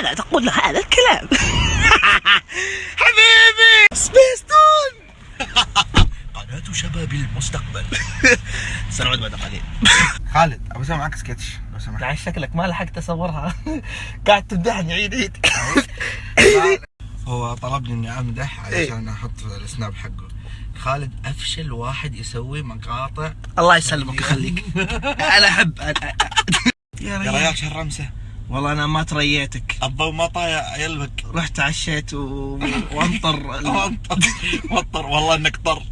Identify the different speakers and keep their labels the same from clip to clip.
Speaker 1: لا تقول هذا الكلام. حبيبي سبيستون. قناة شباب المستقبل. سنعود بعد قليل.
Speaker 2: خالد ابو اسوي معك سكتش لو سمحت.
Speaker 1: يعني شكلك ما لحقت اصورها. قاعد تمدحني عيد.
Speaker 2: هو طلبني اني امدح علشان احط السناب حقه. خالد افشل واحد يسوي مقاطع.
Speaker 1: الله يسلمك ويخليك. انا احب
Speaker 2: يا رياش الرمسه.
Speaker 1: والله انا ما تريتك.
Speaker 2: الضوء ما طايع يلبك.
Speaker 1: رحت عشيت وانطر.
Speaker 2: وطر والله انك طر.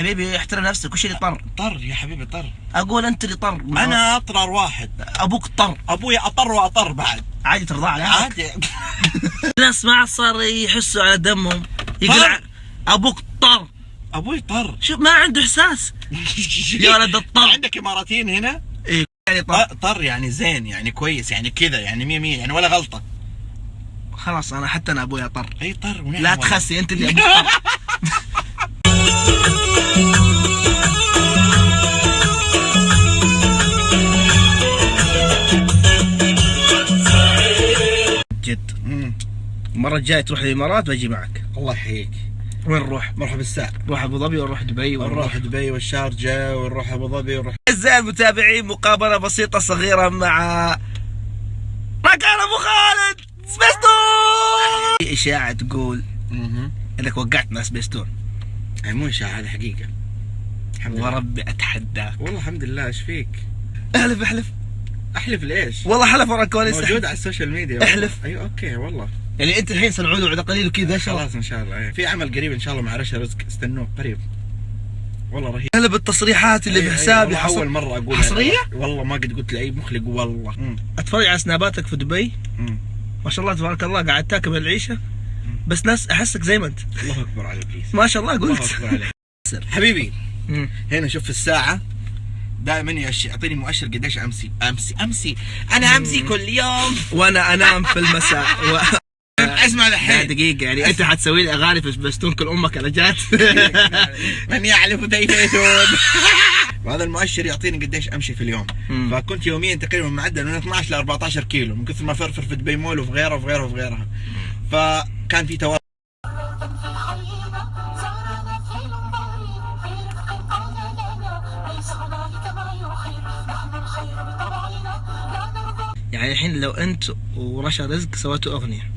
Speaker 1: حبيبي احترم نفسك. وش اللي طر؟
Speaker 2: طر يا حبيبي طر.
Speaker 1: اقول انت اللي طر.
Speaker 2: انا اطرر واحد.
Speaker 1: ابوك طر.
Speaker 2: ابوي اطر واطر بعد.
Speaker 1: عادي ترضى عليه.
Speaker 2: عادي.
Speaker 1: الناس ما صار يحسوا على دمهم. يقول ابوك طر.
Speaker 2: ابوي طر.
Speaker 1: شوف ما عنده احساس. يا ولد الطر.
Speaker 2: عندك اماراتيين هنا؟
Speaker 1: ايه يعني طر.
Speaker 2: طر يعني زين يعني كويس يعني كذا يعني 100 100 يعني ولا غلطه.
Speaker 1: خلاص انا حتى انا ابويا طر.
Speaker 2: اي طر ونعم.
Speaker 1: لا تخسي انت اللي ابوك طر. جد. المرة الجاية تروح الامارات بجي معك.
Speaker 2: الله يحييك.
Speaker 1: وين نروح؟
Speaker 2: مرحبا بالساعة.
Speaker 1: نروح ابو ظبي ونروح دبي
Speaker 2: ونروح دبي والشارجة ونروح ابو ظبي ونروح.
Speaker 1: اعزائي المتابعين مقابلة بسيطة صغيرة مع مكان ابو خالد سبيستون. في اشاعة تقول انك وقعت مع سبيستون.
Speaker 2: مو اشاعة هذه حقيقة.
Speaker 1: الحمد لله. وربي اتحداك.
Speaker 2: والله الحمد لله. ايش فيك؟
Speaker 1: احلف احلف.
Speaker 2: احلف ليش؟
Speaker 1: والله حلف ورا الكواليس.
Speaker 2: موجود على السوشيال ميديا.
Speaker 1: احلف.
Speaker 2: ايوه اوكي والله.
Speaker 1: يعني انت الحين سنعود بعد قليل وكذا.
Speaker 2: خلاص ان شاء الله. في عمل قريب ان شاء الله مع رشا رزق. استنوه قريب. والله رهيب.
Speaker 1: هلا بالتصريحات اللي بحسابي.
Speaker 2: اول مرة اقول
Speaker 1: حصرية؟
Speaker 2: والله ما قد قلت لاي مخلق والله.
Speaker 1: اتفرج على سناباتك في دبي. ما شاء الله تبارك الله قاعد تاكل العيشة. بس ناس احسك زي ما انت.
Speaker 2: الله اكبر عليك.
Speaker 1: ما شاء الله قلت.
Speaker 2: الله اكبر عليك. حبيبي هنا شوف في الساعة دائما يعطيني مؤشر قديش امسي انا امسي كل يوم
Speaker 1: وانا انام في المساء
Speaker 2: اسمع الحين
Speaker 1: دقيقة يعني انت حتسوي لي اغاني في سبيستون كل امك انا جات.
Speaker 2: من يعلف ديفيتون. وهذا المؤشر يعطيني قديش امشي في اليوم. فكنت يوميا تقريبا معدل من 12 ل 14 كيلو من كثر ما فرفر في دبي مول وفي غيره وفي غيره وفي غيرها. فكان في توازن.
Speaker 1: يعني الحين لو انت ورشا رزق سويتوا اغنيه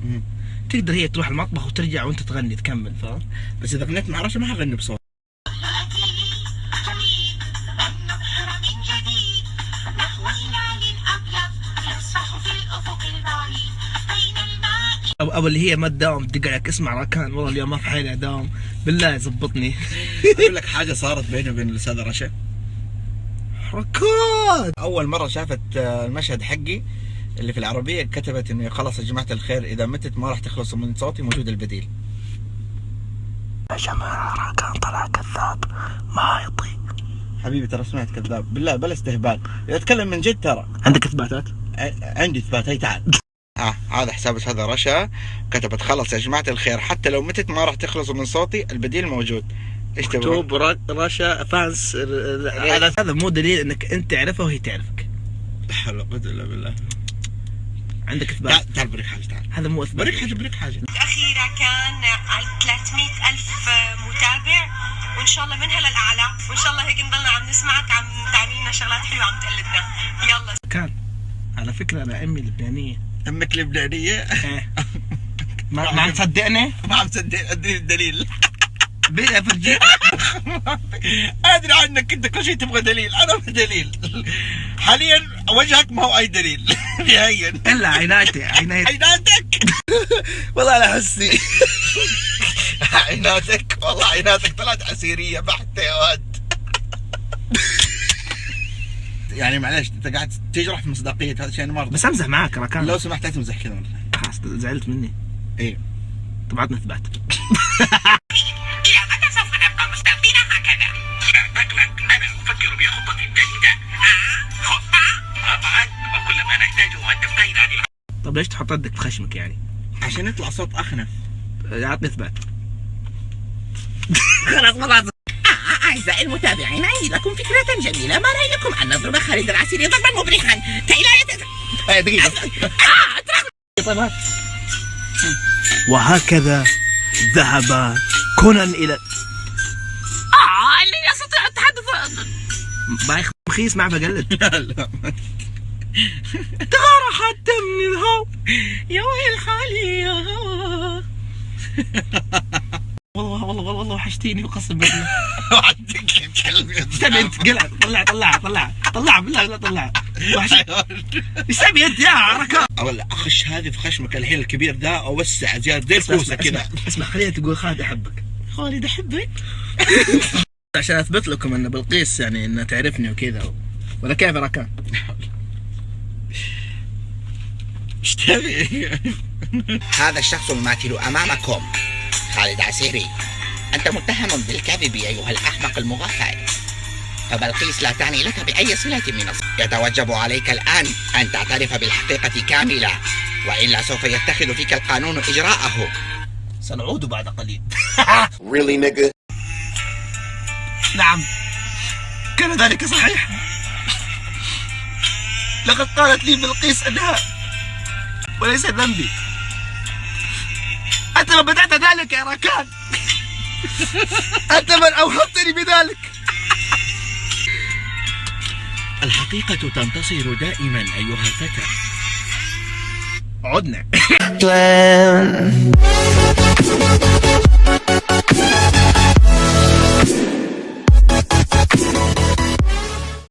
Speaker 1: تقدر هي تروح المطبخ وترجع وانت تغني تكمل فاهم؟
Speaker 2: بس اذا غنيت مع رشا ما حغني بصوت.
Speaker 1: او اللي هي ما تداوم تدق عليك اسمع راكان والله اليوم ما في حيلي اداوم بالله زبطني.
Speaker 2: اقول لك حاجه صارت بيني وبين الاستاذه رشا.
Speaker 1: حركات.
Speaker 2: اول مره شافت المشهد حقي اللي في العربيه كتبت انه خلاص يا جماعه الخير اذا متت ما راح تخلصوا من صوتي موجود البديل.
Speaker 1: يا جماعه راكان طلع كذاب ما يطي.
Speaker 2: حبيبي ترى سمعت كذاب بالله بلا استهبال. اذا اتكلم من جد ترى.
Speaker 1: عندك اثباتات؟
Speaker 2: عندي اثبات. هي تعال. هذا حساب هذا رشا كتبت خلص يا جماعه الخير حتى لو متت ما راح تخلصوا من صوتي البديل موجود. ايش تبغى؟
Speaker 1: مكتوب رشا فانس. هذا مو دليل انك انت تعرفها وهي تعرفك.
Speaker 2: لا حول ولا قوه الا بالله.
Speaker 1: عندك اثبات؟
Speaker 2: تعال بريك حاجه. تعال
Speaker 1: هذا مو اثبات.
Speaker 2: بريك حاجه.
Speaker 3: الأخيرة كان على 300,000 متابع وإن شاء الله منها للأعلى وإن شاء الله هيك نضلنا عم نسمعك عم تعمل لنا شغلات حلوة عم تقلدنا. يلا.
Speaker 1: كان على فكرة أنا أمي لبنانية.
Speaker 2: أمك لبنانية؟
Speaker 1: إيه. ما عم تصدقني؟
Speaker 2: ما عم تصدق. اديني الدليل.
Speaker 1: افرجيك.
Speaker 2: ادري عنك انت كل شيء تبغى دليل. انا بدليل حاليا وجهك ما هو اي دليل. نهائيا
Speaker 1: الا عيناتك.
Speaker 2: والله على حسي. عيناتك والله عيناتك طلعت عسيريه بحته يا واد. يعني معلش انت قاعد تجرح في مصداقيه هذا الشيء. انا ما
Speaker 1: بس امزح معك راكان.
Speaker 2: لو سمحت لا تمزح كذا مره.
Speaker 1: خلاص زعلت مني.
Speaker 2: ايه
Speaker 1: طب عطنا اثبات.
Speaker 3: إلى متى سوف نبقى مستقبلين هكذا؟
Speaker 4: لك أنا أفكر بخطة جديدة. خطة؟ طبعا وكل ما نحتاجه أن تبتعد عن.
Speaker 1: طب ليش تحط يدك في خشمك يعني؟
Speaker 2: عشان يطلع صوت أخنف.
Speaker 1: عطني اثبات.
Speaker 3: خلاص. أعزائي المتابعين عندي لكم فكرة جميلة. ما رأيكم أن نضرب خالد العسيري ضربا مبرحا كي لا
Speaker 1: دقيقة. طيب. وهكذا ذهب كونان إلى إني أستطيع التحدث بايخ مخيس مع بقلد. تغار حتى من الهو يا ويل حالي يا هوا. والله وحشتيني وقسم بالله. استنى انت قلع طلع بالله لا طلع. ايش تبي انت يا ركان؟
Speaker 2: اخش هذه في خشمك الحين الكبير ذا اوسع زياده زي الكوسه كذا.
Speaker 1: اسمع خليها تقول خالد احبك. خالد احبك. عشان اثبت لكم ان بلقيس يعني انها تعرفني وكذا ولا كيف يا ركان؟
Speaker 2: ايش تبي؟
Speaker 5: هذا الشخص المماثل أمامكم خالد عسيري. أنت متهم بالكذب أيها الأحمق المغفل، فبلقيس لا تعني لك بأي صلة من الصلة. يتوجب عليك الآن أن تعترف بالحقيقة كاملة، وإلا سوف يتخذ فيك القانون إجراءه.
Speaker 1: سنعود بعد قليل.
Speaker 5: Really nigga؟
Speaker 1: نعم كان ذلك صحيح. لقد قالت لي بلقيس أنها وليس ذنبي. أنت من بدأت ذلك يا ركان. أنت من أوهمتني بذلك.
Speaker 2: الحقيقة تنتصر دائما أيها الفتى.
Speaker 1: عدنا.